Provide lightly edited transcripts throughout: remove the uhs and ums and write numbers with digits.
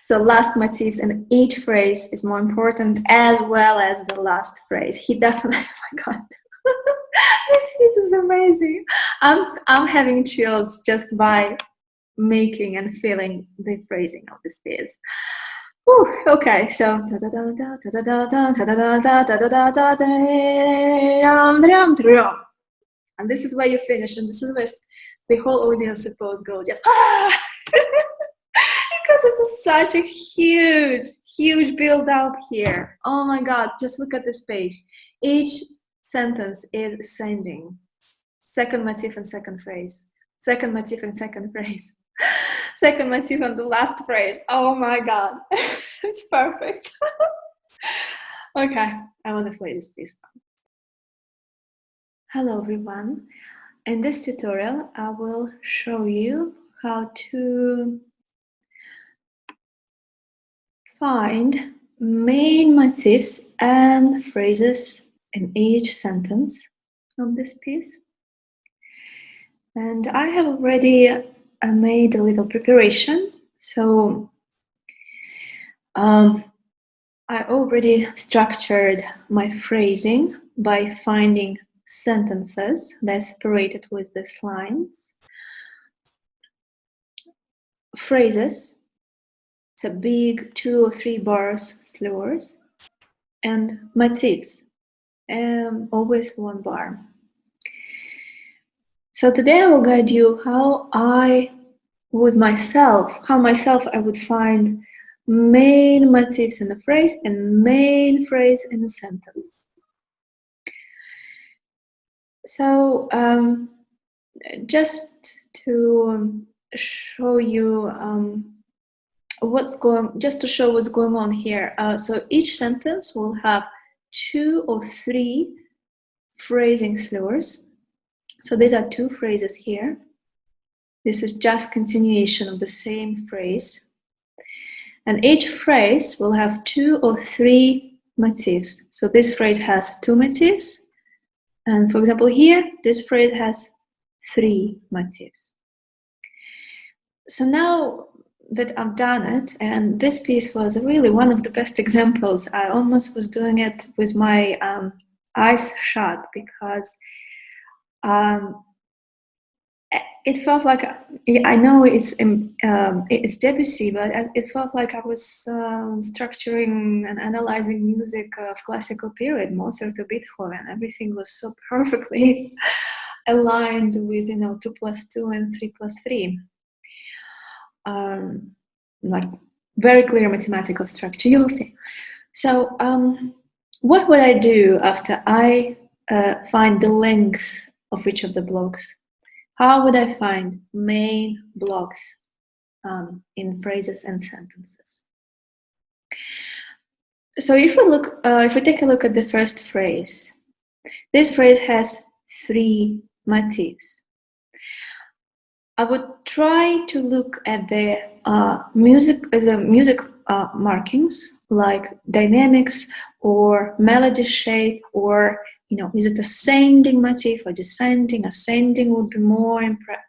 So last motifs in each phrase is more important, as well as the last phrase. He definitely, oh my God, this piece is amazing. I'm having chills just by making and feeling the phrasing of this piece. Whew, okay, so and this is where you finish, and this is where the whole audience is supposed to go just because it's such a huge build up here. Oh my God, just look at this page. Each sentence is ascending. Second motif and second phrase. Second motif and second phrase. Second motif and the last phrase. Oh my God, it's perfect. Okay, I want to play this piece now. Hello everyone. In this tutorial, I will show you how to find main motifs and phrases in each sentence of this piece. And I have already made a little preparation. So I already structured my phrasing by finding sentences that are separated with these lines. Phrases, it's a big 2 or 3 bars slurs, and motifs, always 1 bar. So today I will guide you how I would myself find main motifs in a phrase and main phrase in a sentence. So just to show you what's going on here. So each sentence will have 2 or 3 phrasing slurs. So these are 2 phrases here. This is just continuation of the same phrase. And each phrase will have 2 or 3 motifs. So this phrase has 2 motifs. And for example, here, this phrase has 3 motifs. So now that I've done it, and this piece was really one of the best examples, I almost was doing it with my eyes shut, because it felt like, I know it's Debussy, but it felt like I was structuring and analyzing music of classical period, Mozart or Beethoven. Everything was so perfectly aligned with 2 + 2 and 3 + 3. Like very clear mathematical structure, you will see. So what would I do after I find the length of each of the blocks? How would I find main blocks in phrases and sentences? So if we take a look at the first phrase, this phrase has 3 motifs. I would try to look at the music markings, like dynamics or melody shape, or is it ascending motif or descending? Ascending would be more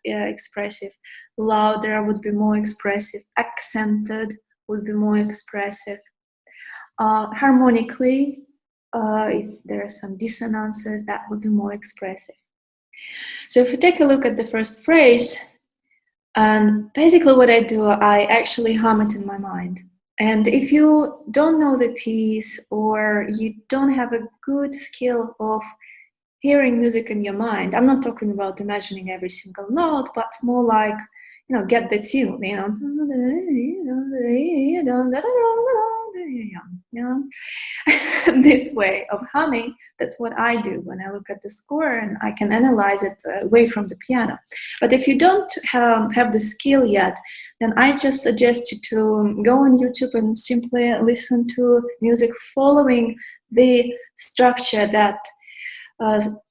expressive, louder would be more expressive, accented would be more expressive. Harmonically, if there are some dissonances, that would be more expressive. So if we take a look at the first phrase, and basically what I do, I actually hum it in my mind. And if you don't know the piece, or you don't have a good skill of hearing music in your mind, I'm not talking about imagining every single note, but more like, get the tune, this way of humming. That's what I do when I look at the score, and I can analyze it away from the piano. But if you don't have the skill yet, then I just suggest you to go on YouTube and simply listen to music following the structure that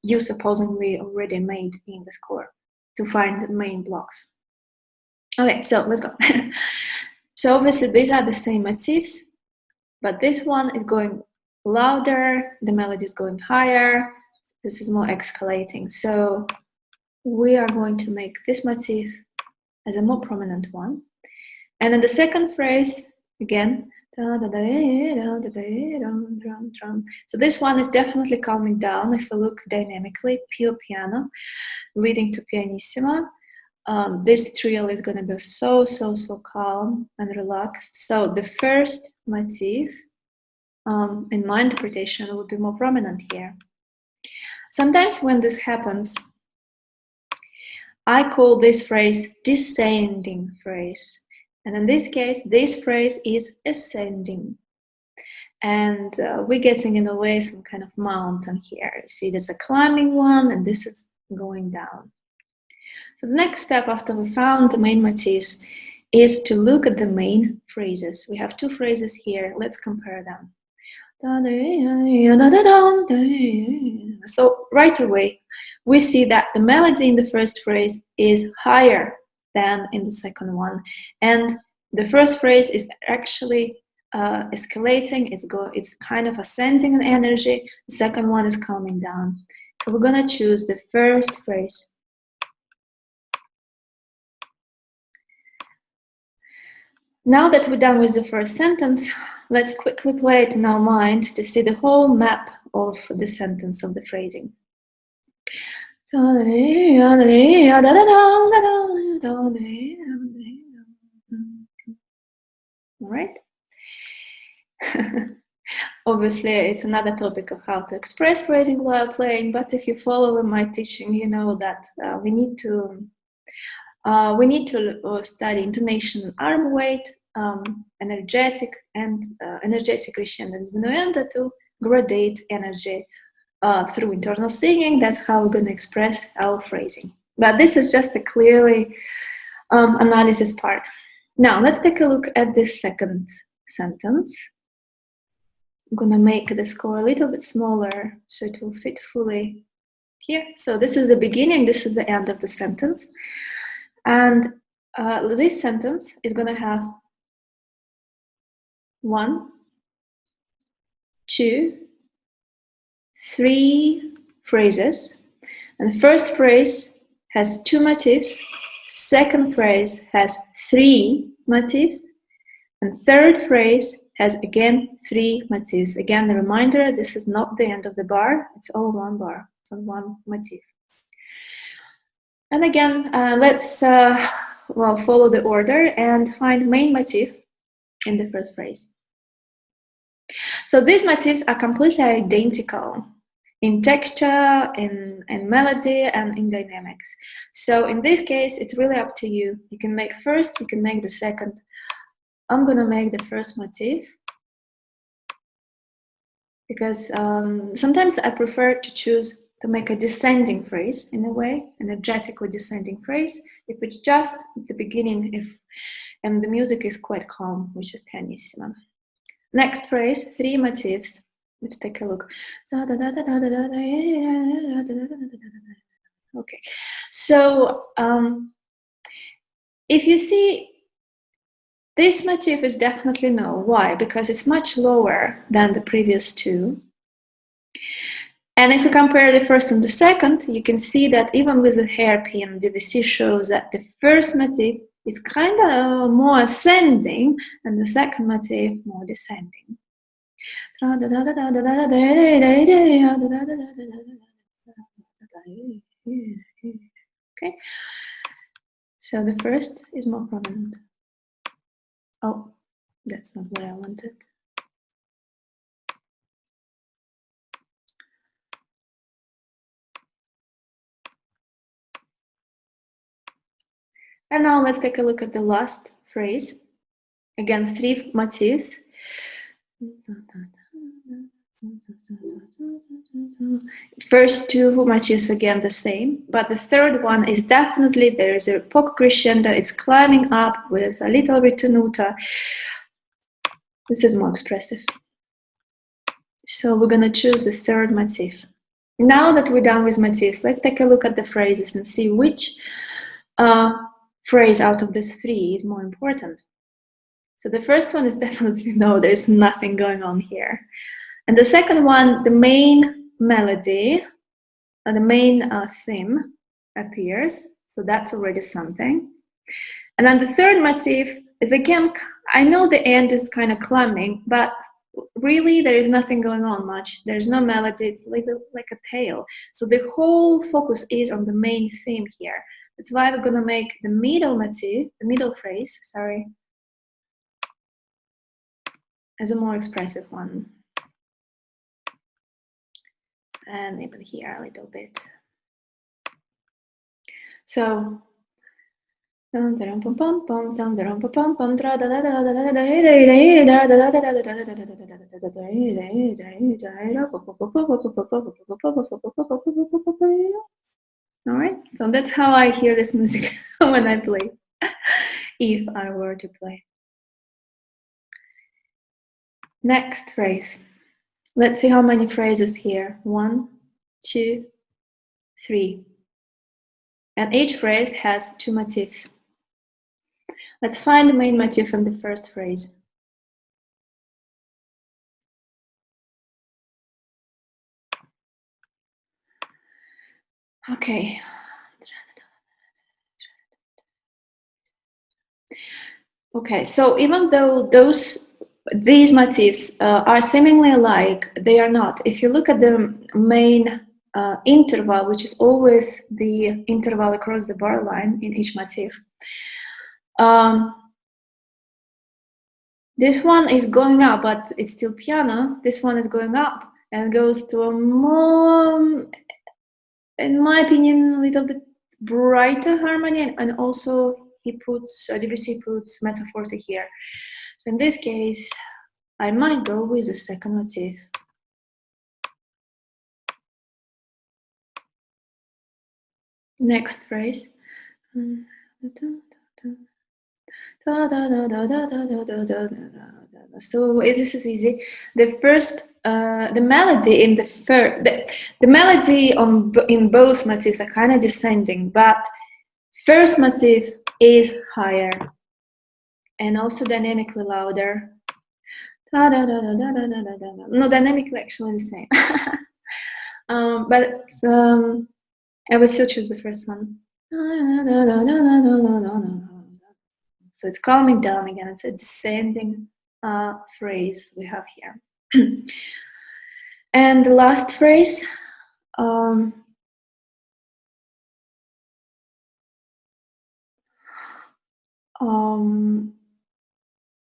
you supposedly already made in the score to find the main blocks. Okay, so let's go. So obviously these are the same motifs, but this one is going louder, the melody is going higher, this is more escalating. So we are going to make this motif as a more prominent one. And then the second phrase, again. So this one is definitely calming down. If we look dynamically, pure piano, leading to pianissimo. This trio is going to be so calm and relaxed. So the first motif, in my interpretation, would be more prominent here. Sometimes when this happens, I call this phrase descending phrase. And in this case, this phrase is ascending. And we're getting in a way some kind of mountain here. You see, there's a climbing one, and this is going down. So the next step after we found the main motifs is to look at the main phrases. We have two phrases here. Let's compare them. So right away, we see that the melody in the first phrase is higher than in the second one. And the first phrase is actually escalating. It's kind of ascending in energy. The second one is calming down. So we're going to choose the first phrase. Now that we're done with the first sentence, let's quickly play it in our mind to see the whole map of the sentence of the phrasing. All right? Obviously, it's another topic of how to express phrasing while playing, but if you follow my teaching, you know that we need to study intonation and arm weight, energetic crescendo and diminuendo to gradate energy through internal singing. That's how we're going to express our phrasing. But this is just a clearly analysis part. Now, let's take a look at this second sentence. I'm going to make the score a little bit smaller so it will fit fully here. So this is the beginning, this is the end of the sentence. And this sentence is going to have 1, 2, 3 phrases. And the first phrase has 2 motifs. Second phrase has 3 motifs. And third phrase has again 3 motifs. Again, the reminder, this is not the end of the bar. It's all one bar. It's on one motif. And again, let's follow the order and find main motif in the first phrase. So these motifs are completely identical in texture, in melody, and in dynamics. So in this case, it's really up to you. You can make first, you can make the second. I'm going to make the first motif because sometimes I prefer to make a descending phrase in a way, energetically descending phrase, if it's just at the beginning, and the music is quite calm, which is pianissimo. Next phrase, 3 motifs. Let's take a look. Okay, so if you see, this motif is definitely no. Why? Because it's much lower than the previous 2. And if you compare the first and the second, you can see that even with the hairpin, Debussy shows that the first motif is kind of more ascending and the second motif more descending. Okay, so the first is more prominent. Oh, that's not what I wanted. And now let's take a look at the last phrase. Again, 3 motifs. First 2 motifs again the same, but the third one is definitely, there is a poco crescendo, it's climbing up with a little ritenuta. This is more expressive. So we're going to choose the third motif. Now that we're done with motifs, let's take a look at the phrases and see which phrase out of these 3 is more important. So the first one is definitely no, there's nothing going on here. And the second one, the main melody, the main theme appears. So that's already something. And then the third motif, I know the end is kind of climbing, but really there is nothing going on much. There's no melody. It's like a tail. So the whole focus is on the main theme here. That's why we're gonna make the middle motif, the middle phrase, sorry, as a more expressive one. And even here a little bit. So all right, so that's how I hear this music when I play, if I were to play. Next phrase. Let's see how many phrases here. 1, 2, 3. And each phrase has 2 motifs. Let's find the main motif in the first phrase. Okay. Okay, so even though these motifs are seemingly alike, they are not. If you look at the main interval, which is always the interval across the bar line in each motif, this one is going up, but it's still piano. This one is going up and goes to a more, in my opinion, a little bit brighter harmony, and also Debussy puts mezzo forte here. So in this case, I might go with the second motif. Next phrase. So this is easy. The first, the melody in the melody in both motifs are kind of descending, but first motif is higher and also dynamically louder. No, dynamically actually the same. But I will still choose the first one. So it's calming down again. It's a descending phrase we have here. And the last phrase.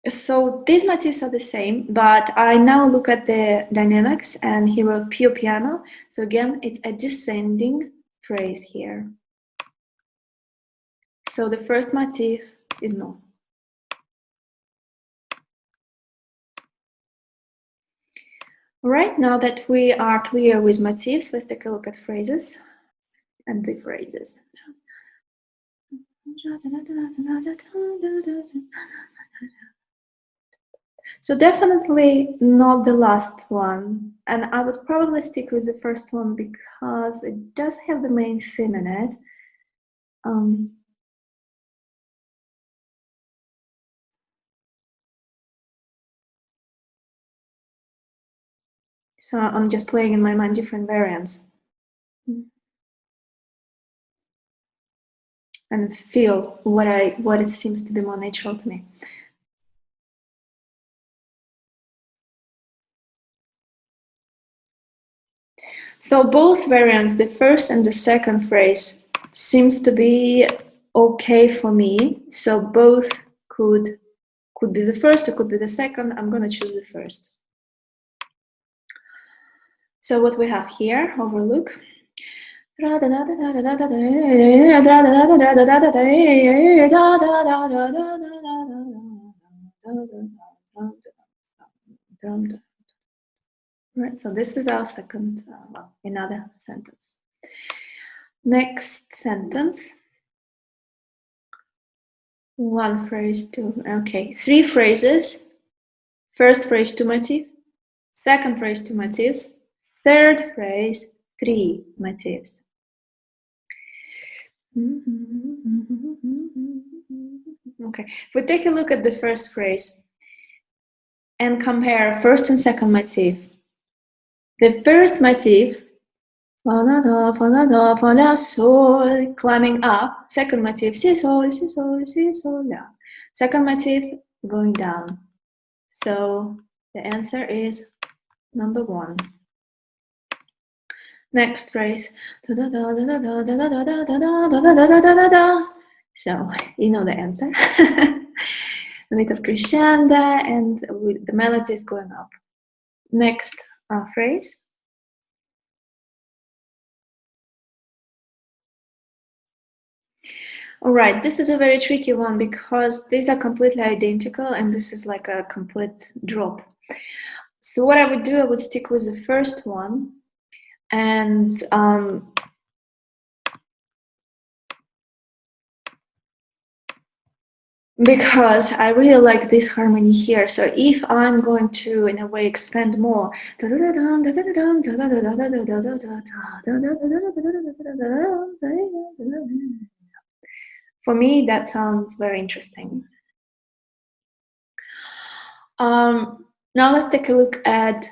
So these motifs are the same, but I now look at the dynamics, and he wrote pure piano. So again, it's a descending phrase here. So the first motif is no. All right, now that we are clear with motifs, let's take a look at phrases and the phrases. So definitely not the last one, and I would probably stick with the first one because it does have the main theme in it. So I'm just playing in my mind different variants and feel what it seems to be more natural to me. So both variants, the first and the second phrase, seems to be okay for me. So both could be the first, or could be the second. I'm going to choose the first. So what we have here, overlook. Right, so this is our second, another sentence. Next sentence. One phrase, two, okay, 3 phrases. First phrase, 2 motifs. Second phrase, 2 motifs. Third phrase, 3 motifs. Okay, if we take a look at the first phrase and compare first and second motif. The first motif, sol, climbing up. Second motif, si sol, si sol, si sol, la. Second motif going down. So the answer is number 1. Next phrase. So you know the answer. A bit of crescendo and the melody is going up. Next phrase. All right, this is a very tricky one because these are completely identical and this is like a complete drop. So what I would do, I would stick with the first one and because I really like this harmony here. So if I'm going to, in a way, expand more, for me, that sounds very interesting. Now let's take a look at,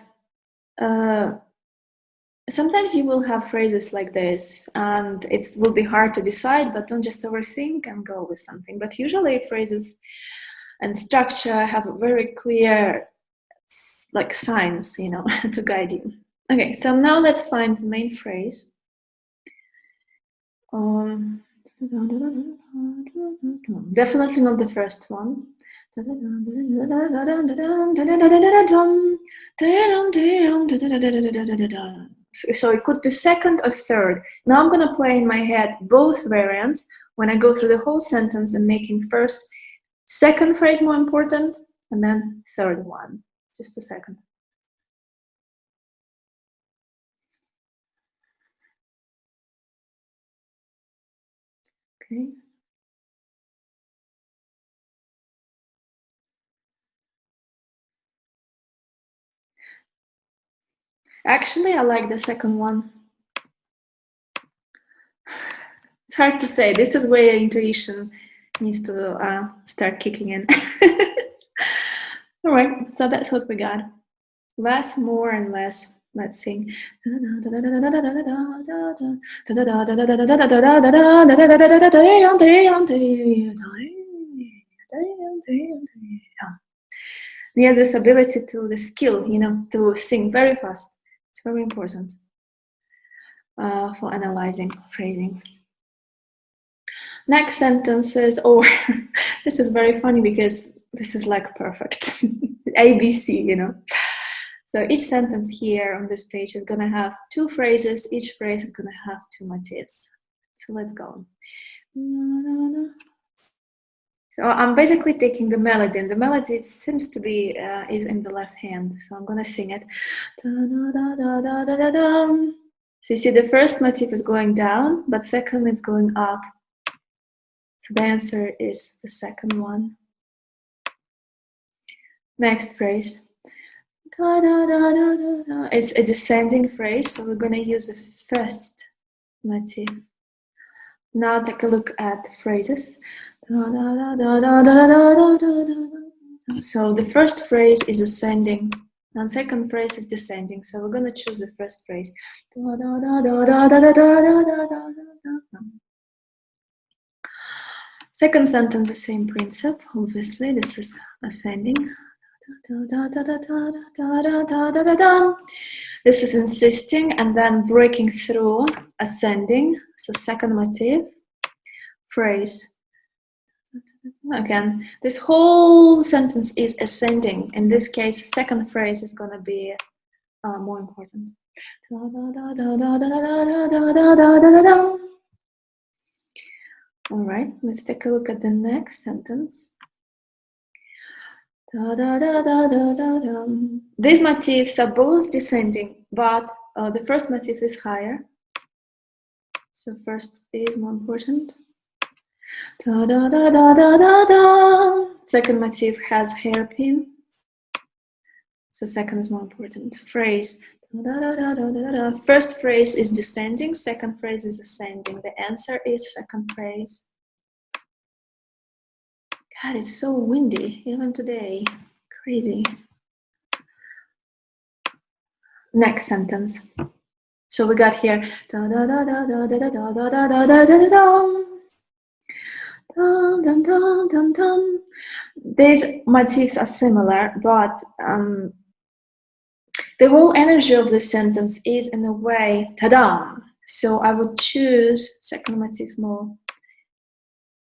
sometimes you will have phrases like this and it will be hard to decide, but don't just overthink and go with something. But usually phrases and structure have a very clear like signs, you know, to guide you. Okay, so now let's find the main phrase. Definitely not the first one. So it could be second or third. Now I'm gonna play in my head both variants when I go through the whole sentence and making first, second phrase more important, and then third one. Just a second. Okay. Actually, I like the second one. It's hard to say. This is where intuition needs to start kicking in. All right, so that's what we got. Less, more, and less. Let's sing. He has this ability to, the skill, you know, to sing very fast. It's very important for analyzing phrasing. Next sentences, or this is very funny because this is like perfect. ABC, you know. So each sentence here on this page is gonna have 2 phrases. Each phrase is gonna have 2 motifs. So let's go. So I'm basically taking the melody, and the melody seems to be is in the left hand. So I'm gonna sing it. So you see the first motif is going down, but second is going up. So the answer is the second one. Next phrase. It's a descending phrase, so we're going to use the first motif. Now take a look at the phrases. So the first phrase is ascending, and second phrase is descending. So we're going to choose the first phrase. Second sentence, the same principle. Obviously, this is ascending. This is insisting and then breaking through, ascending. So second motif, phrase. Again, this whole sentence is ascending. In this case, second phrase is going to be more important. All right, let's take a look at the next sentence. These motifs are both descending, but the first motif is higher. So first is more important. Second motif has hairpin. So second is more important. Phrase. First phrase is descending, second phrase is ascending. The answer is second phrase. God, it's so windy, even today. Crazy. Next sentence. So we got here. Dun, dun, dun, dun, dun. These motifs are similar, but the whole energy of the sentence is in a way, ta-da! So I would choose second motif more.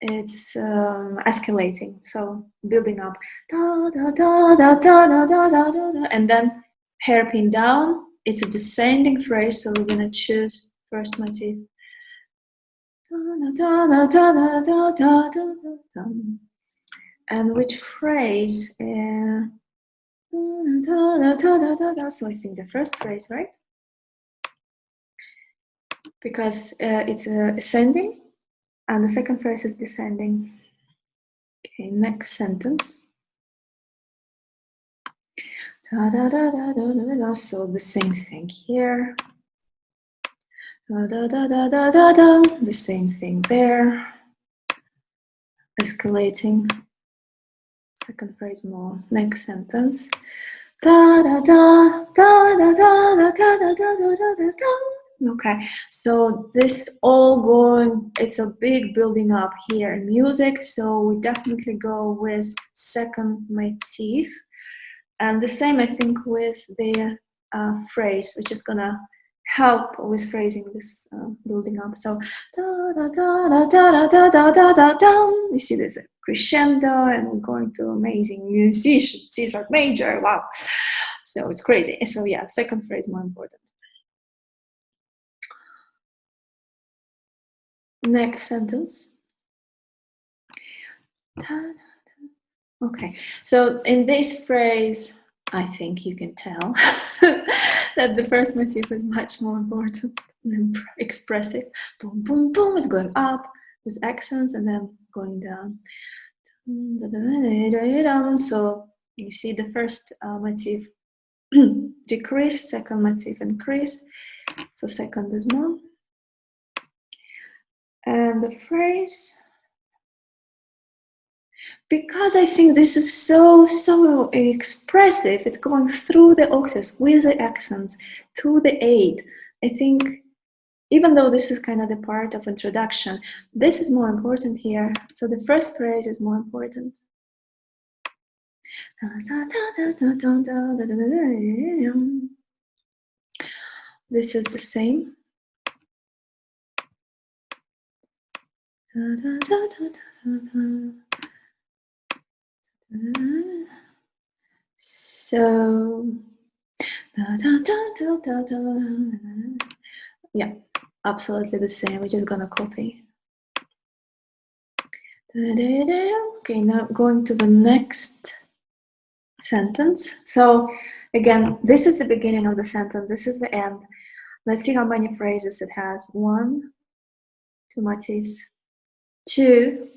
It's escalating, so building up, da, da, da, da, da, da, da, da, da, da, and then hairpin down. It's a descending phrase, so we're gonna choose first motif. Da, da, da, da, da, da, da, da, da. And which phrase? So I think the first phrase, right? Because it's ascending, and the second phrase is descending. Okay, next sentence. So the same thing here. The same thing there. Escalating. Second phrase more. Next sentence. Okay, so this all going, it's a big building up here in music, so we definitely go with second motif. And the same, I think, with the phrase, which is gonna help with phrasing this building up. So you see there's a crescendo, and we're going to amazing C sharp major. Wow, so it's crazy. So yeah, second phrase more important. Next sentence. Okay, so in this phrase, I think you can tell that the first motif is much more important than expressive. Boom, boom, boom, it's going up with accents and then going down. So you see the first motif decrease, second motif increase. So second is more. And the phrase, because I think this is so expressive, it's going through the octaves with the accents to the eight. I think even though this is kind of the part of introduction, this is more important here. So the first phrase is more important. This is the same. So yeah, absolutely the same. We're just gonna copy. Okay, now going to the next sentence. So again, this is the beginning of the sentence, this is the end. Let's see how many phrases it has. 1, 2 motifs, 2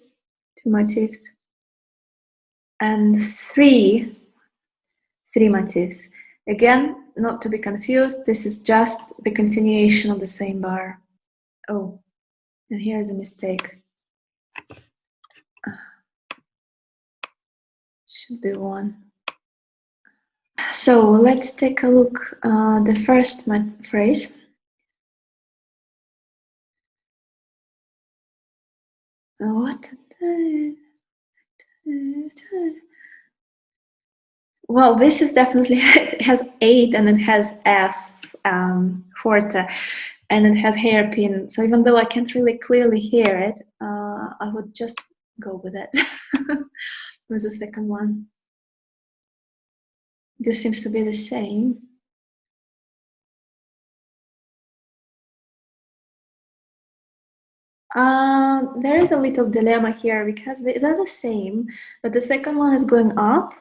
motifs, and 3 motifs. Again, not to be confused, this is just the continuation of the same bar. Oh, and here's a mistake. Should be 1. So let's take a look the first phrase. What? Well, this is definitely, it has 8 and it has F forte and it has hairpin. So even though I can't really clearly hear it, I would just go with it. With the second one. This seems to be the same. There is a little dilemma here because they're the same, but the second one is going up,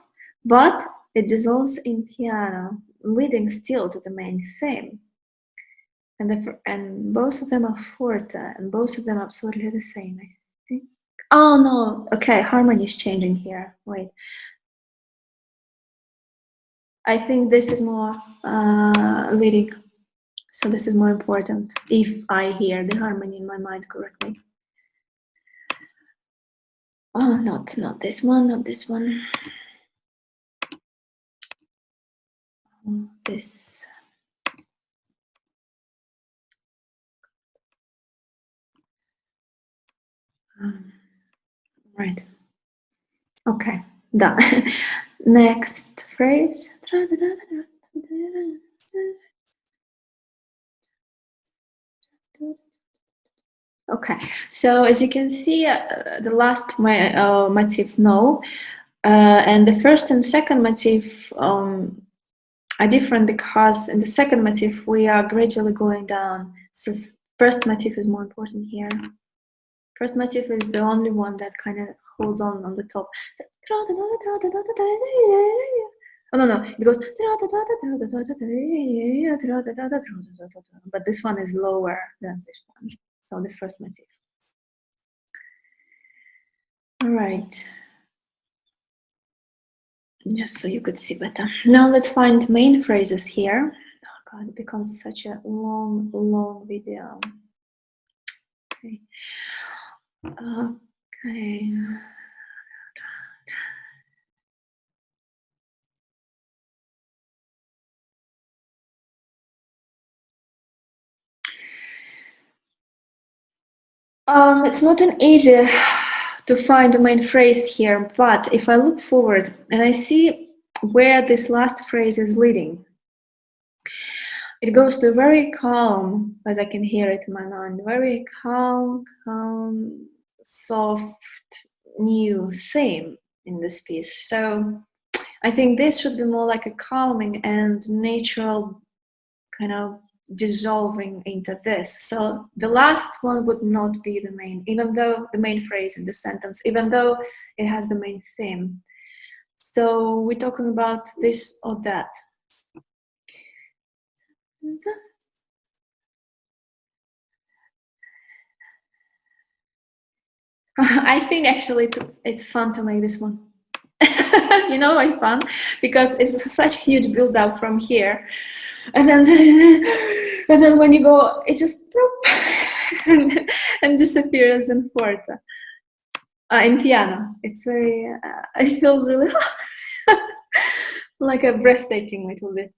but it dissolves in piano, leading still to the main theme. And both of them are forte, and both of them are absolutely the same, I think. Oh no, okay, harmony is changing here. Wait. I think this is more leading. So this is more important if I hear the harmony in my mind correctly. Oh, not this one, not this one. This. Right. Okay, done. Next phrase. Okay, so as you can see, the last motif, no, and the first and second motif are different because in the second motif we are gradually going down. So first motif is more important here. First motif is the only one that kind of holds on the top. Oh no, it goes. But this one is lower than this one. So the first motif. All right. Just so you could see better. Now let's find main phrases here. Oh God, it becomes such a long video. Okay. Okay. It's not an easy to find the main phrase here, but if I look forward and I see where this last phrase is leading, it goes to very calm, as I can hear it in my mind, very calm, soft, new theme in this piece. So I think this should be more like a calming and natural kind of dissolving into this. So the last one would not be the main, even though the main phrase in the sentence, even though it has the main theme. So we're talking about this or that. I think actually it's fun to make this one. You know why fun? Because it's such huge build up from here, and then when you go, it just and disappears in forte. In piano, it's very. It feels really like a breathtaking little bit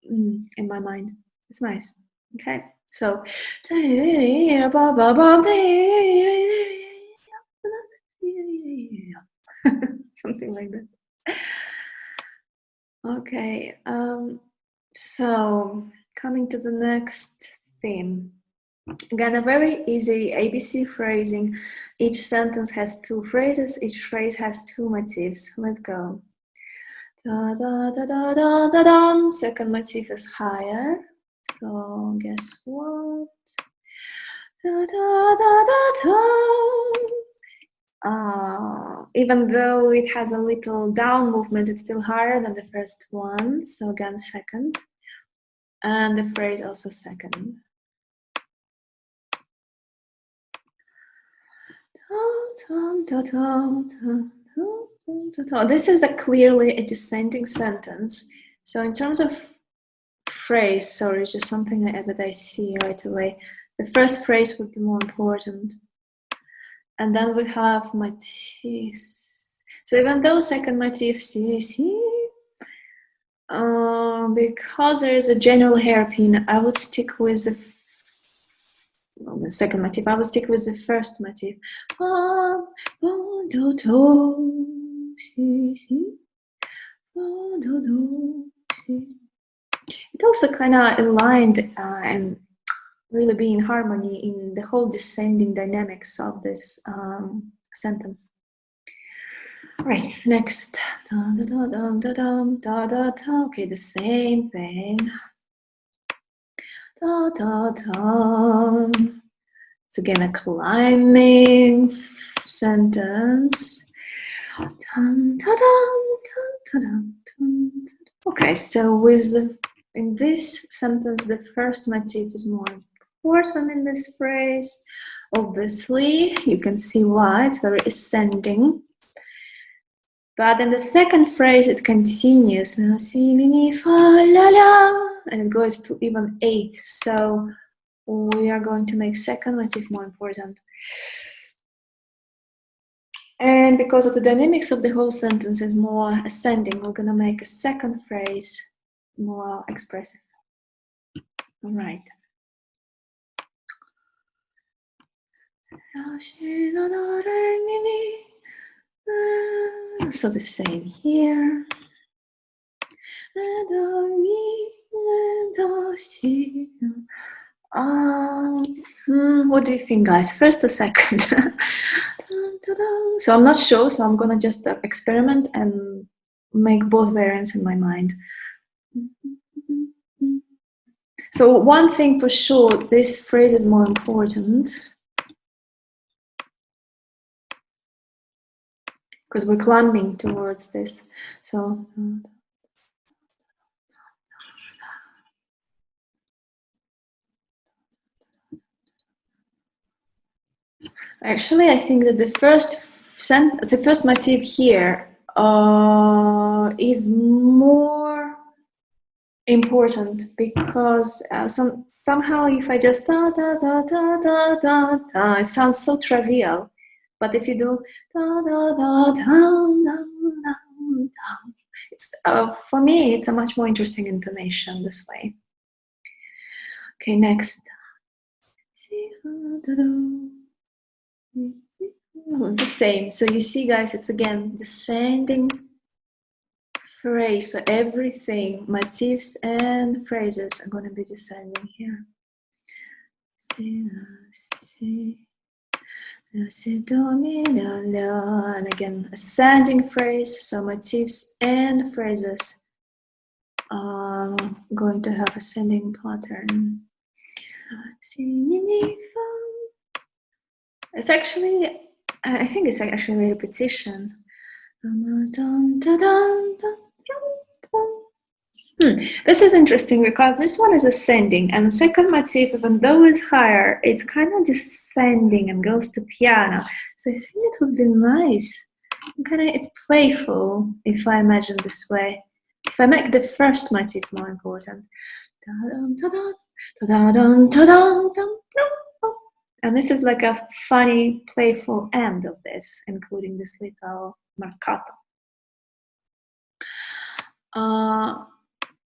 in my mind. It's nice. Okay, so something like that. Okay, so coming to the next theme. Again, a very easy ABC phrasing. Each sentence has two phrases, each phrase has two motifs. Let's go. Da da da da da da dum. Second motif is higher. So guess what? Da da da da da. Even though it has a little down movement, it's still higher than the first one. So again, second. And the phrase also second. This is clearly a descending sentence. So in terms of phrase, sorry, it's just something that I see right away. The first phrase would be more important. And then we have motifs. So even though second motif, because there is a general hairpin, I would stick with the second motif. I would stick with the first motif. It also kind of aligned and really be in harmony in the whole descending dynamics of this sentence. All right, next. Okay, the same thing. It's again a climbing sentence. Okay, so in this sentence, the first motif is more important in this phrase. Obviously, you can see why it's very ascending. But in the second phrase, it continues. Now, si, mi, mi, fa, la, la, and it goes to even eighth. So we are going to make second motif more important. And because of the dynamics of the whole sentence is more ascending, we're going to make a second phrase more expressive. All right. So the same here. What do you think, guys? First or second? So I'm not sure, so I'm gonna just experiment and make both variants in my mind. So one thing for sure, this phrase is more important because we're climbing towards this. So actually, I think that the first motif here is more important because somehow if I just da da da da da da da, it sounds so trivial. But if you do da da da da da da, it's for me it's a much more interesting intonation this way. Okay, next. The same. So you see, guys, it's again descending phrase. So everything, motifs and phrases are going to be descending here. And again, ascending phrase. So motifs and phrases are going to have ascending pattern. It's actually, I think it's actually a repetition. This is interesting because this one is ascending and the second motif, even though it's higher, it's kind of descending and goes to piano. So I think it would be nice. It's playful if I imagine this way. If I make the first motif more important. And this is like a funny, playful end of this, including this little marcato.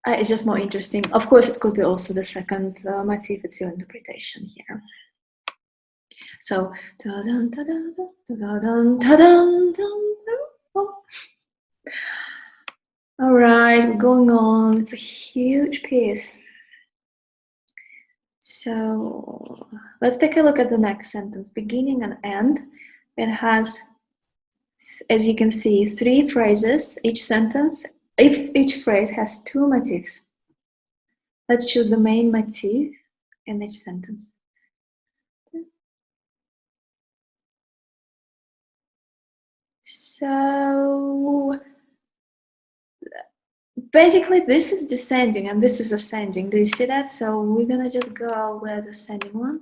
It's just more interesting. Of course, it could be also the second motif. It's your interpretation here. So, all right, going on. It's a huge piece. So let's take a look at the next sentence, beginning and end. It has, as you can see, 3 phrases, each sentence. If each phrase has 2 motifs, let's choose the main motif in each sentence. So basically this is descending and this is ascending. Do you see that? So we're gonna just go with the ascending one.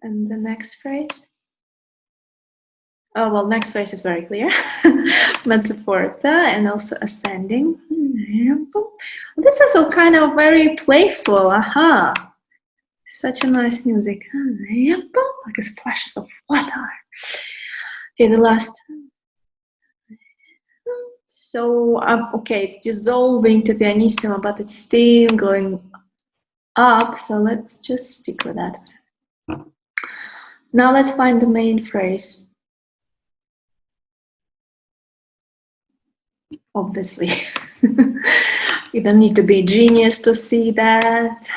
And the next phrase. Oh, well, next phrase is very clear. Mezzo forte and also ascending. This is all kind of very playful. Aha. Such a nice music. Like splashes of water. Okay, the last. So, okay, it's dissolving to pianissimo, but it's still going up. So let's just stick with that. Now let's find the main phrase. Obviously. You don't need to be a genius to see that.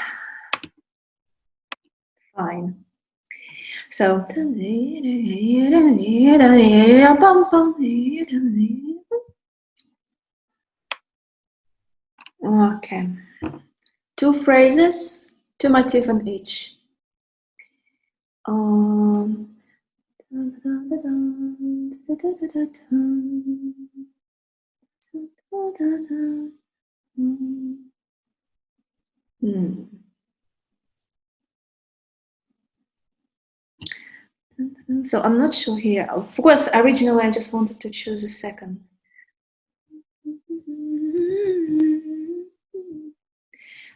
Fine. So, okay. 2 phrases, 2 motifs on each. So I'm not sure here. Of course, originally I just wanted to choose a second.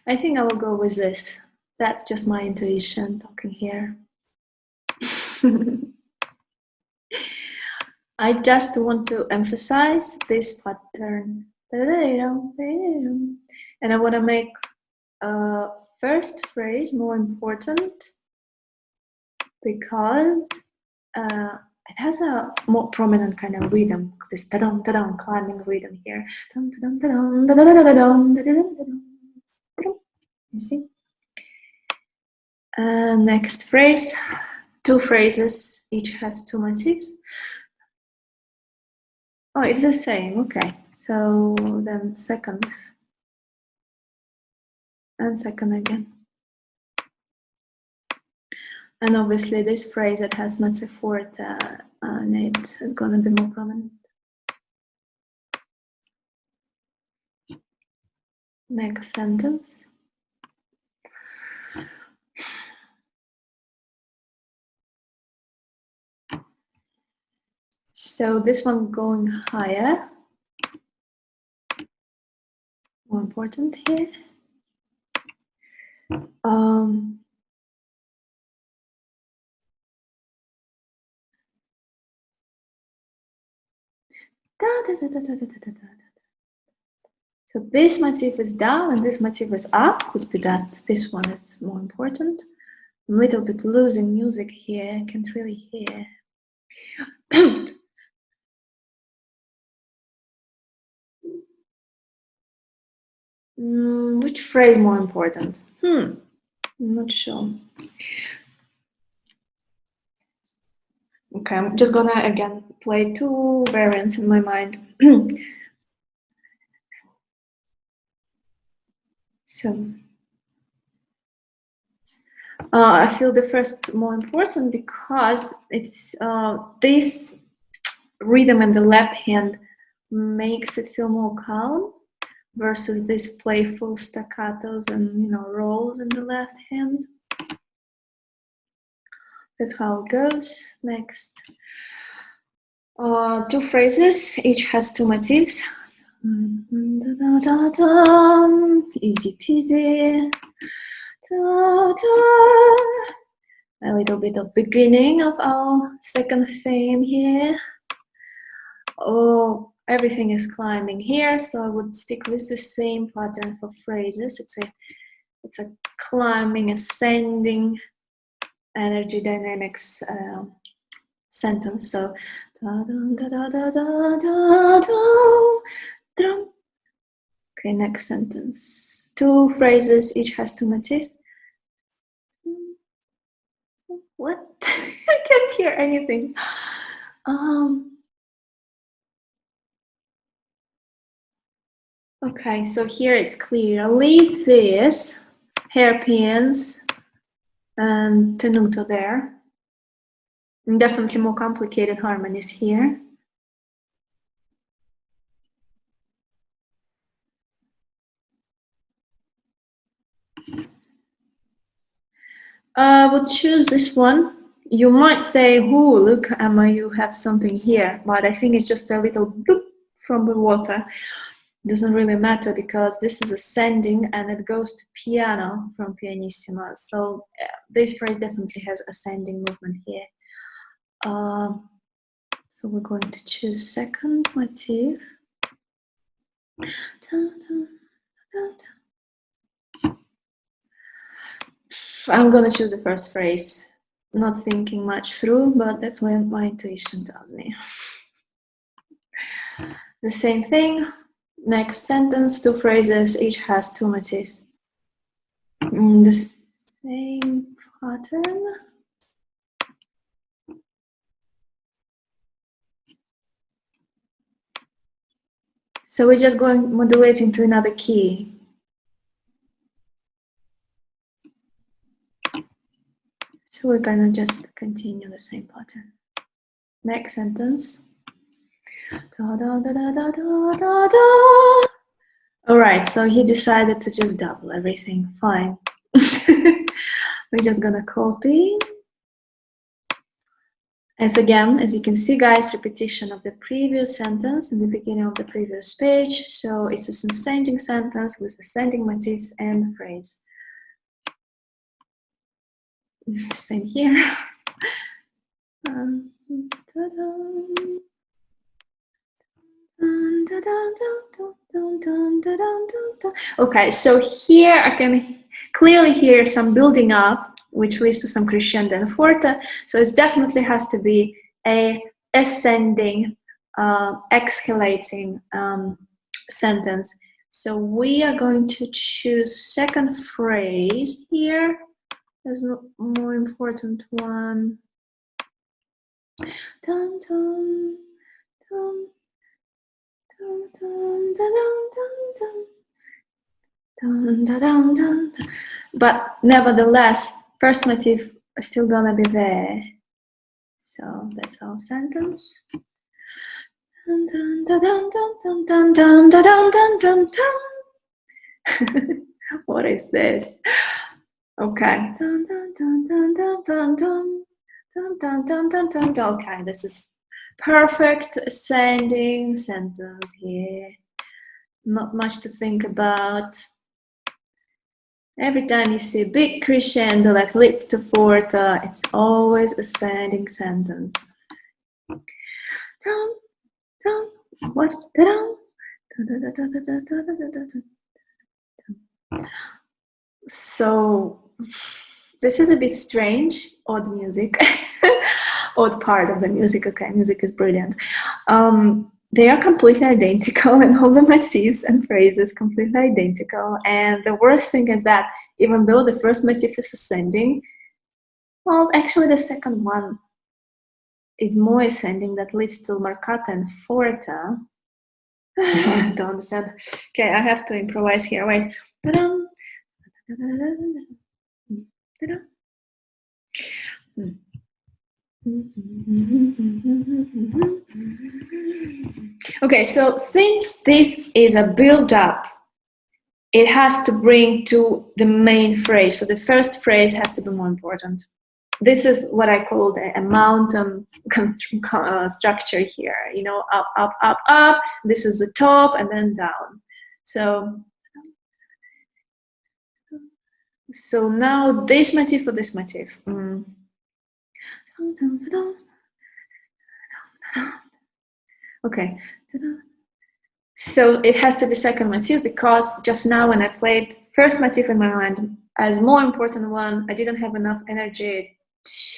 I think I will go with this. That's just my intuition talking here. I just want to emphasize this pattern. And I want to make first phrase more important because it has a more prominent kind of rhythm, this ta-dum, ta-dum, climbing rhythm here. Dum, ta-dum, ta-dum, da-da-da-da-dum, da-da-da-da-dum. You see? Next phrase, 2 phrases, each has 2 motifs. Oh, it's the same, okay. So then seconds. And second again. And obviously this phrase that has motif forte in it is gonna be more prominent. Next sentence. So this one going higher. More important here. So this motif is down and this motif is up. Could be that this one is more important. A little bit losing music here. I can't really hear. Which phrase more important? I'm not sure. Okay, I'm just gonna again play 2 variants in my mind. So I feel the first more important because it's this rhythm in the left hand makes it feel more calm versus this playful staccatos and rolls in the left hand. That's how it goes. Next, 2 phrases, each has 2 motifs. Easy peasy. A little bit of beginning of our second theme here. Oh, everything is climbing here, so I would stick with the same pattern for phrases. It's a climbing, ascending energy dynamics sentence. So okay, next sentence. 2 phrases, each has 2 motifs. What? I can't hear anything. Okay, so here it's clearly this hairpins and tenuto there. And definitely more complicated harmonies here. I would choose this one. You might say, oh, look, Emma, you have something here. But I think it's just a little bloop from the water. It doesn't really matter because this is ascending and it goes to piano from pianissima. So this phrase definitely has ascending movement here. So we're going to choose second motif. I'm gonna choose the first phrase. Not thinking much through, but that's what my intuition tells me. The same thing. Next sentence, 2 phrases, each has 2 motifs. The same pattern. So we're just going modulating to another key. So we're gonna just continue the same pattern. Next sentence. Da, da, da, da, da, da, da, da. All right, so he decided to just double everything. Fine. We're just gonna copy. As again, as you can see, guys, repetition of the previous sentence in the beginning of the previous page. So it's an ascending sentence with ascending motifs and phrase. Same here. Okay, so here I can clearly hear some building up, which leads to some crescendo and forte. So it definitely has to be a ascending, exhalating sentence. So we are going to choose second phrase here as a more important one. Dun, dun, dun, dun, dun, dun, dun, dun, dun, dun, dun. But nevertheless, first motif is still gonna be there. So that's our sentence. Dun, dun, dun, dun, dun, dun, dun, dun, dun, dun, dun. What is this? Okay. Dun, dun, dun, dun, dun, dun, dun. Dun, dun, dun, dun, dun, dun. Okay, this is perfect ascending sentence here. Not much to think about. Every time you see a big crescendo like leads to forte, it's always ascending sentence. Dun, dun, what? Dun, so this is a bit strange, odd music, odd part of the music. Okay, music is brilliant. They are completely identical, and all the motifs and phrases completely identical. And the worst thing is that even though the first motif is ascending, well, actually the second one is more ascending, that leads to marcato and forte. I don't understand. Okay, I have to improvise here. Wait. Ta-dum. Ta-dum. Okay, so since this is a build-up, it has to bring to the main phrase. So the first phrase has to be more important. This is what I call a mountain structure here. You know, up, up, up, up. This is the top, and then down. So now this motif or this motif. Okay. So it has to be second motif, because just now when I played first motif in my mind as more important one, I didn't have enough energy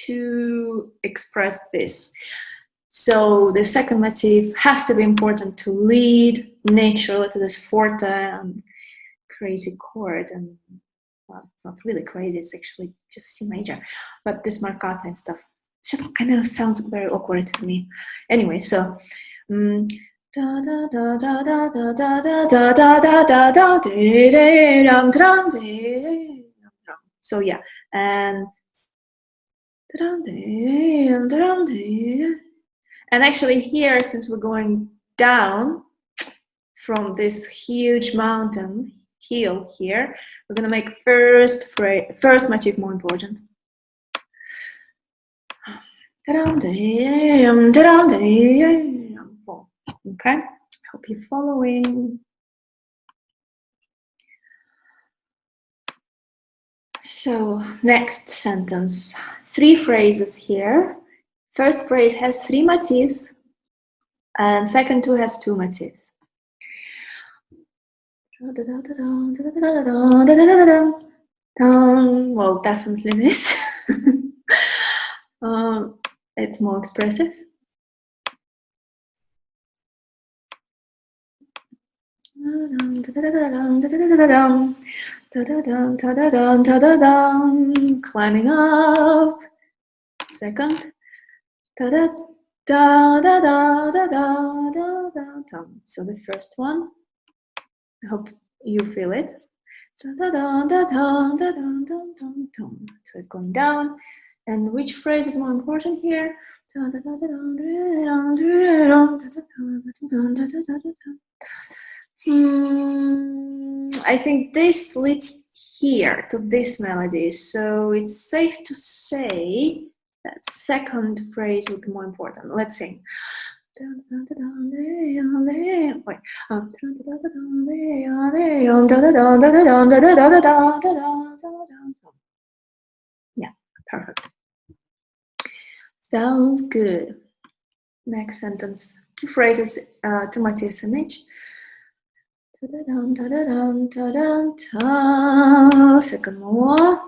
to express this. So the second motif has to be important to lead naturally to this forte and crazy chord. And well, it's not really crazy, it's actually just C major, but this marcato and stuff just kind of sounds very awkward to me. Anyway, so da da da da da da da da da da da da da. So yeah, and actually here, since we're going down from this huge mountain hill here, we're gonna make first motif more important. Okay, hope you're following. So next sentence, 3 phrases here. First phrase has 3 motifs, and second 2 has 2 motifs. Well, definitely this. It's more expressive. Climbing up. Second. So the first one, I hope you feel it. So it's going down. And which phrase is more important here? I think this leads here to this melody, so it's safe to say that second phrase would be more important. Let's sing. Wait. Yeah, perfect. Sounds good. Next sentence. 2 phrases, 2 motifs in each. Second one.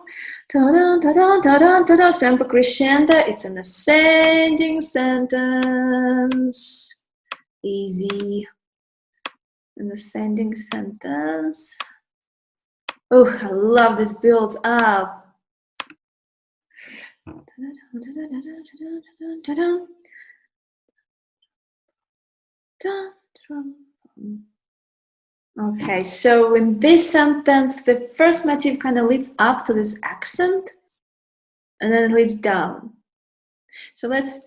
Sempre crescendo. It's an ascending sentence. Easy. An ascending sentence. Oh, I love this builds up. Okay, so in this sentence, the first motif kind of leads up to this accent, and then it leads down. So let's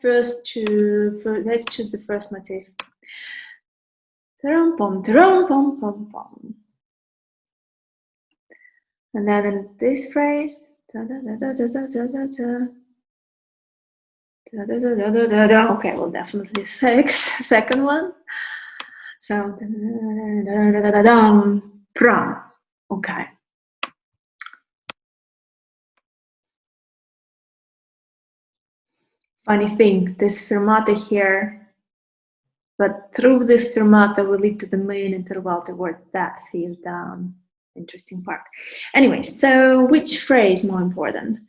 choose the first motif. And then in this phrase, okay, well, definitely second one. So, okay. Funny thing, this fermata here, but through this fermata will lead to the main interval towards that feel down. Interesting part. Anyway, so which phrase more important?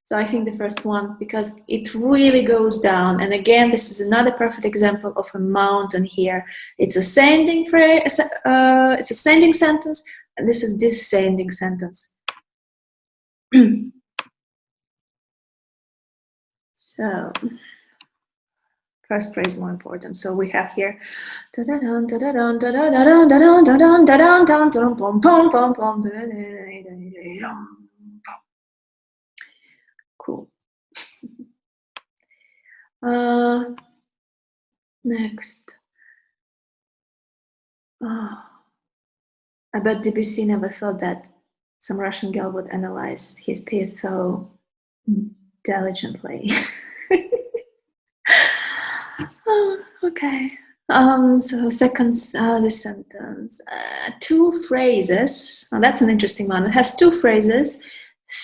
So I think the first one, because it really goes down. And again, this is another perfect example of a mountain here. It's ascending phrase, it's ascending sentence, and this is descending sentence. So first phrase more important. So we have here cool. Next. I bet Debussy never thought that some Russian girl would analyze his piece so diligently. Oh, okay. So second, the sentence, two phrases. Oh, that's an interesting one. It has two phrases,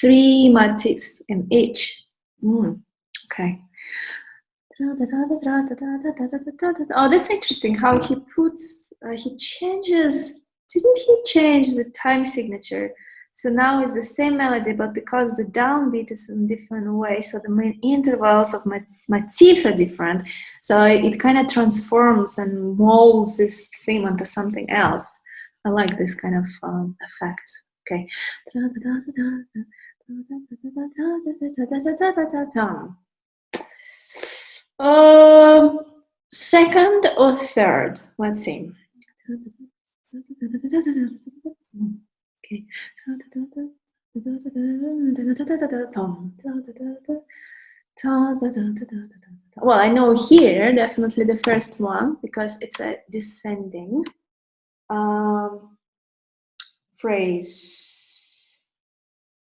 three motifs in each. Okay. Oh, that's interesting how he puts, he changes, didn't he change the time signature? So now it's the same melody, but because the downbeat is in different way, so the main intervals of motifs are different. So it kind of transforms and molds this theme into something else. I like this kind of effects. Okay. Second or third? Let's see. Okay. Well, I know here definitely the first one because it's a descending phrase.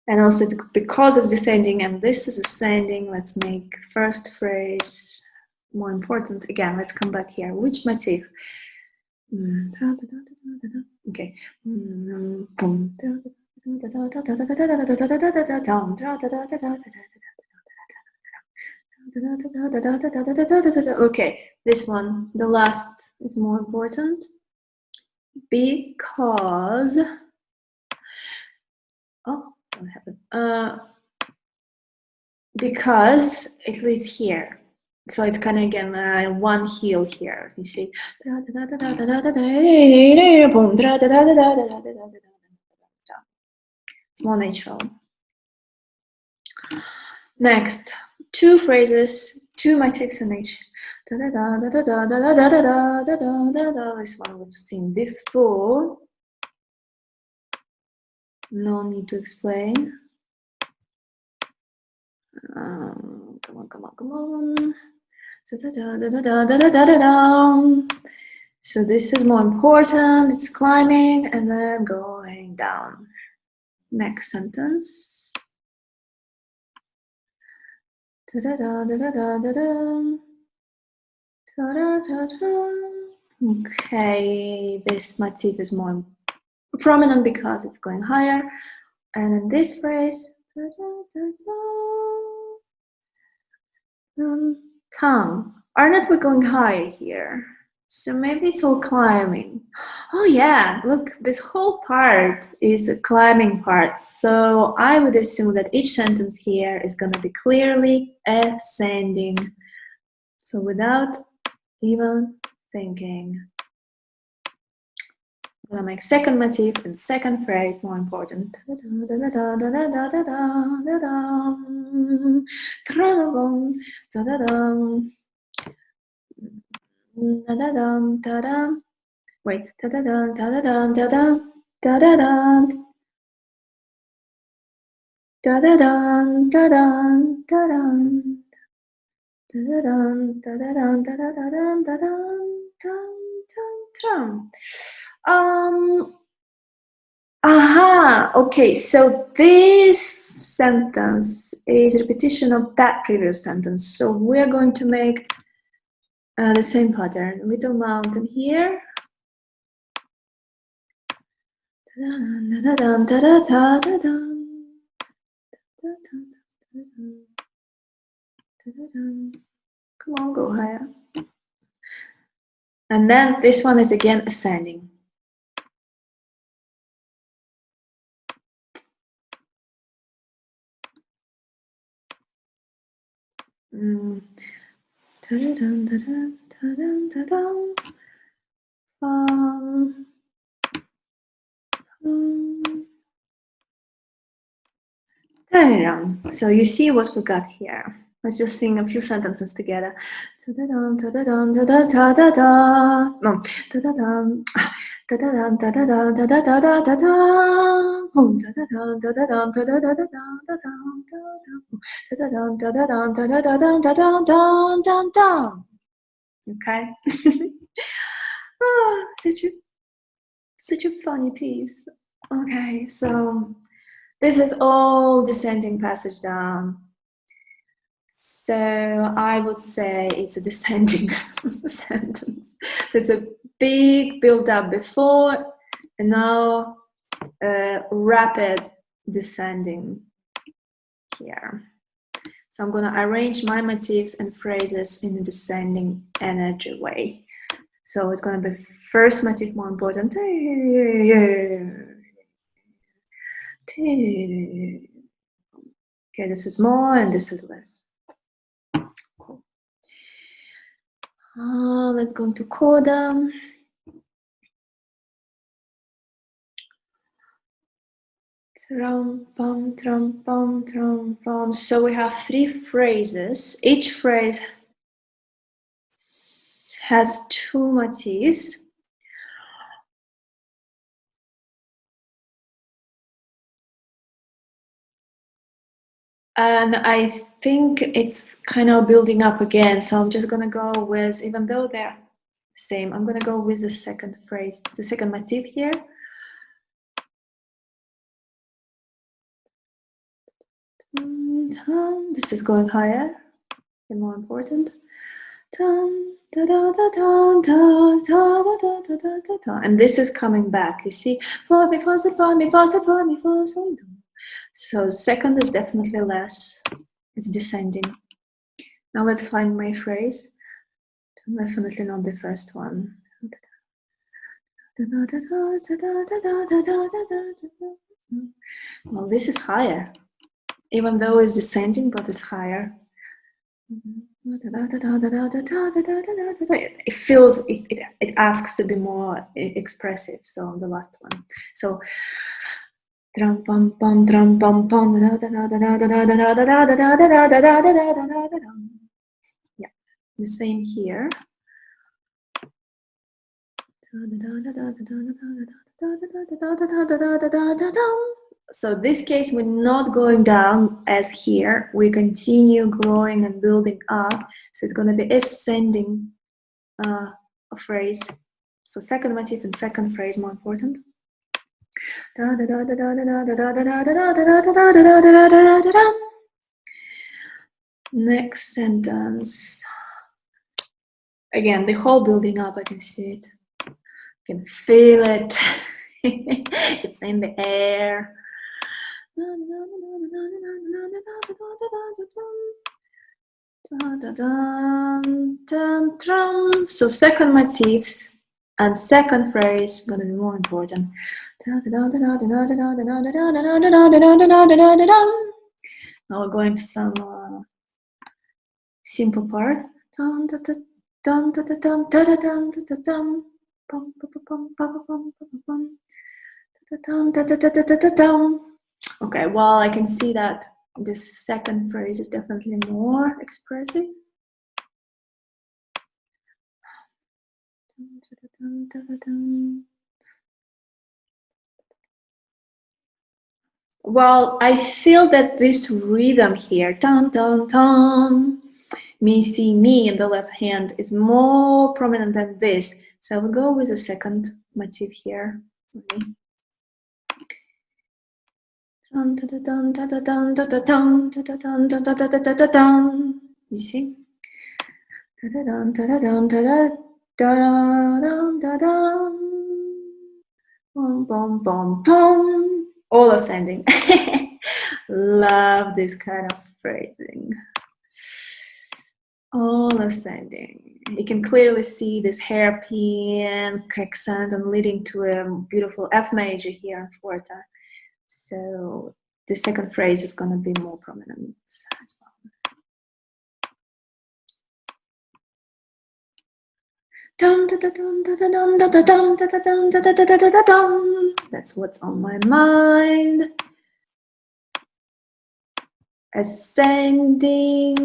And also because it's descending and this is ascending, let's make first phrase more important. Again, let's come back here. Which motif? Okay. Okay, this one, the last is more important because what happened? Because it leads here. So it's kind of again one heel here. You see, it's more natural. Next, two phrases, two motifs in each. This one we've seen before. No need to explain. Come on. So this is more important. It's climbing and then going down. Next sentence. Okay, this motif is more prominent because it's going higher. And in this phrase, tongue. Aren't we going higher here? So maybe it's all climbing. Oh yeah, look, this whole part is a climbing part. So I would assume that each sentence here is going to be clearly ascending. So without even thinking. I'm gonna make second motif and second phrase more important. Wait. Okay, so this sentence is repetition of that previous sentence. So we're going to make the same pattern. Little mountain here. Come on, go higher. And then this one is again ascending. So you see what we got here. Let's just sing a few sentences together. Okay. Oh, such a funny piece. Okay, so this is all descending passage down. So I would say it's a descending sentence. So it's a big build up before and now rapid descending here. So I'm going to arrange my motifs and phrases in a descending energy way. So it's going to be first motif more important. Okay, this is more and this is less. Cool. Let's go into coda. Trum, pum, trum, pum, trum, pum. So we have 3 phrases. Each phrase has 2 motifs. And I think it's kind of building up again. So I'm just going to go with, even though they're same, I'm going to go with the second phrase, the second motif here. This is going higher and more important. And this is coming back, you see. So second is definitely less. It's descending. Now let's find my phrase. Definitely not the first one. Well, this is higher. Even though it's descending, but it's higher. It feels, it asks to be more expressive. So the last one. So drum pum pum drum pum pum. Yeah, the same here. So this case, we're not going down as here. We continue growing and building up. So it's going to be ascending a phrase. So second motif and second phrase more important. Next sentence. Again, the whole building up, I can see it. I can feel it. It's in the air. So second motifs and second phrase gonna be more important. Now we're going to some simple part. Okay, well, I can see that this second phrase is definitely more expressive. Well, I feel that this rhythm here, dun dun dun, me see me in the left hand, is more prominent than this. So I will go with the second motif here. You see? Boom, boom, boom, boom. All ascending. Love this kind of phrasing. All ascending. You can clearly see this hairpin accent and leading to a beautiful F major here in forte. So the second phrase is going to be more prominent as well. That's what's on my mind. Ascending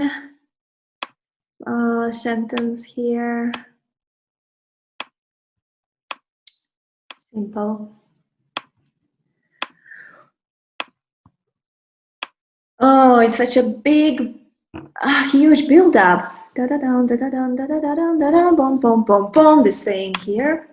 sentence here. Simple. Oh, it's such a big, huge build-up. Boom, boom, boom, boom. The same here.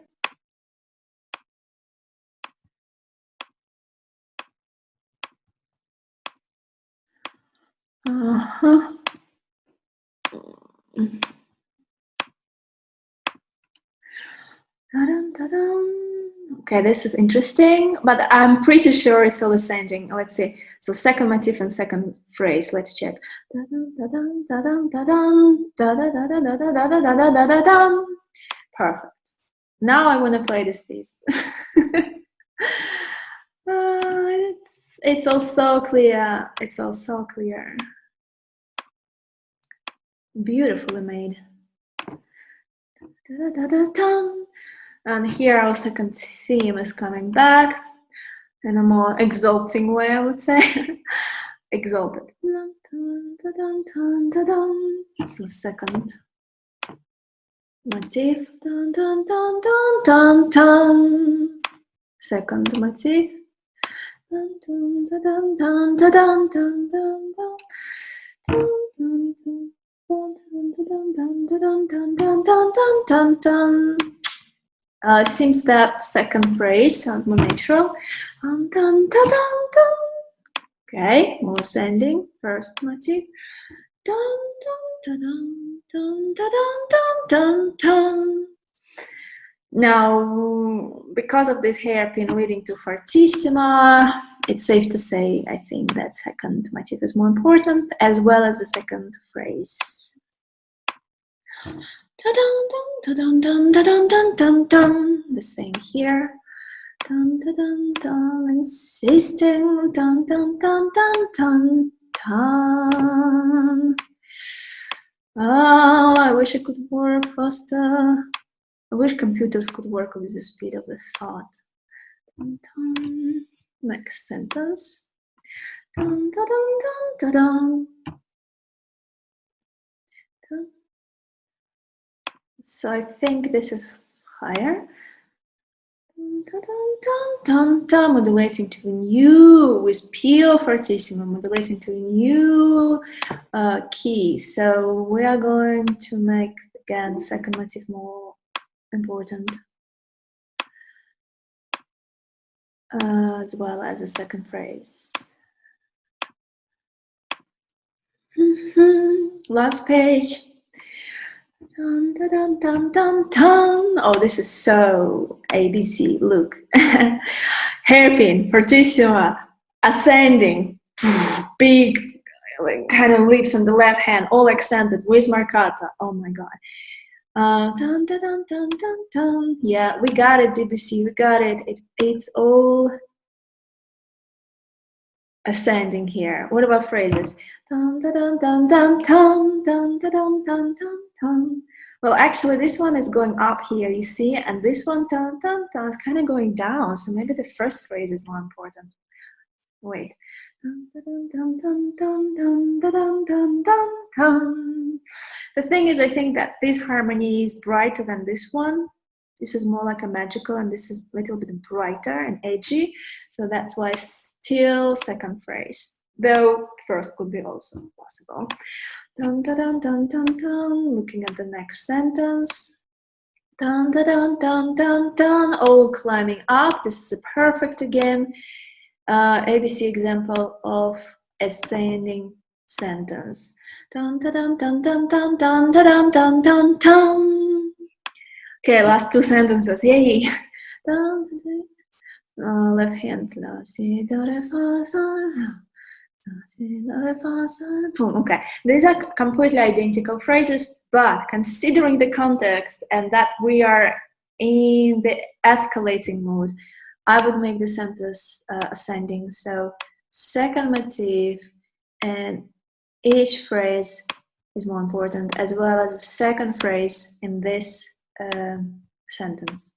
Okay, this is interesting, but I'm pretty sure it's all ascending. Let's see. So second motif and second phrase. Let's check. Perfect. Now I want to play this piece. It's all so clear. It's all so clear. Beautifully made. And here our second theme is coming back in a more exalting way, I would say. Exalted. So second motif. Second motif. Seems that second phrase sounds more natural. Okay, more ascending. First motif. Now, because of this hairpin leading to fortissima, it's safe to say, I think, that second motif is more important, as well as the second phrase. The same here. Insisting. Oh, I wish it could work faster. I wish computers could work with the speed of the thought. Next sentence. So I think this is higher. Modulating to a new, with pure fortissimo, modulating to a new key. So we are going to make, again, second motif more important, as well as a second phrase. Last page. Oh, this is so ABC. Look. Hairpin, fortissimo, ascending, big kind of lips on the left hand, all accented with marcato. Oh my God. Dun, dun, dun, dun, dun, dun. Yeah, we got it, Debussy. We got it. It's all ascending here. What about phrases? Dun, dun, dun, dun, dun, dun, dun, dun, dun, dun, dun, dun. Well, actually, this one is going up here, you see, and this one, dun, dun, dun, is kind of going down. So maybe the first phrase is more important. Wait. Dun, dun, dun, dun, dun, dun, dun, dun, dun, dun. The thing is, I think that this harmony is brighter than this one. This is more like a magical, and this is a little bit brighter and edgy. So that's why still second phrase, though first could be also possible. Dun, dun, dun, dun, dun, dun. Looking at the next sentence. Dun, dun, dun, dun, dun, dun. All climbing up. This is a perfect again. ABC example of ascending sentence. Dun, dun, dun, dun, dun, dun, dun, dun, dun, dun, dun. Okay, last two sentences. Yay! Dun, dun, dun. Left hand. La, si, do, re, fa, sol. Okay, these are completely identical phrases, but considering the context and that we are in the escalating mood, I would make the sentence ascending. So second motif and each phrase is more important, as well as the second phrase in this sentence.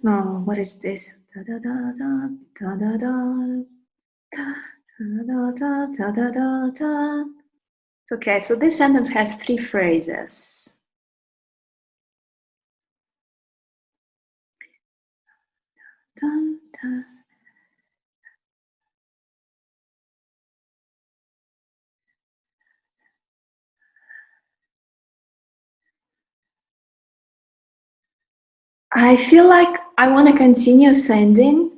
No, what is this? Okay, so this sentence has three phrases. I feel like I want to continue ascending.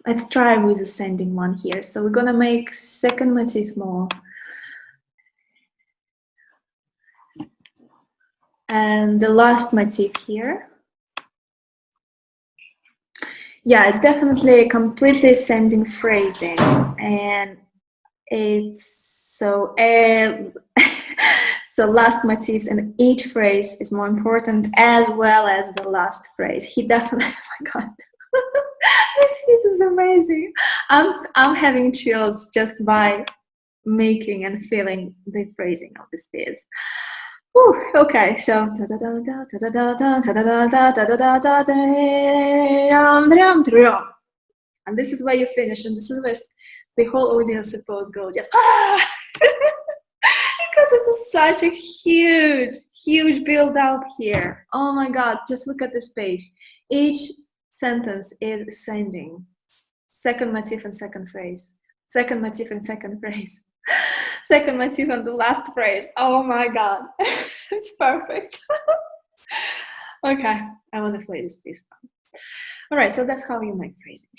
Let's try with ascending one here. So we're gonna make second motif more. And the last motif here. Yeah, it's definitely a completely ascending phrasing, and it's so so last motifs in each phrase is more important, as well as the last phrase. He definitely, oh my God, this is amazing. I'm having chills just by making and feeling the phrasing of this piece. Okay, so and this is where you finish, and this is where the whole audience supposed go just because it's such a huge build up here. Oh my God, just look at this page. Each sentence is ascending. Second motif and second phrase. Second motif and second phrase. Second motif and the last phrase. Oh my God, it's perfect. Okay, I want to play this piece now. All right, so that's how you make phrasing.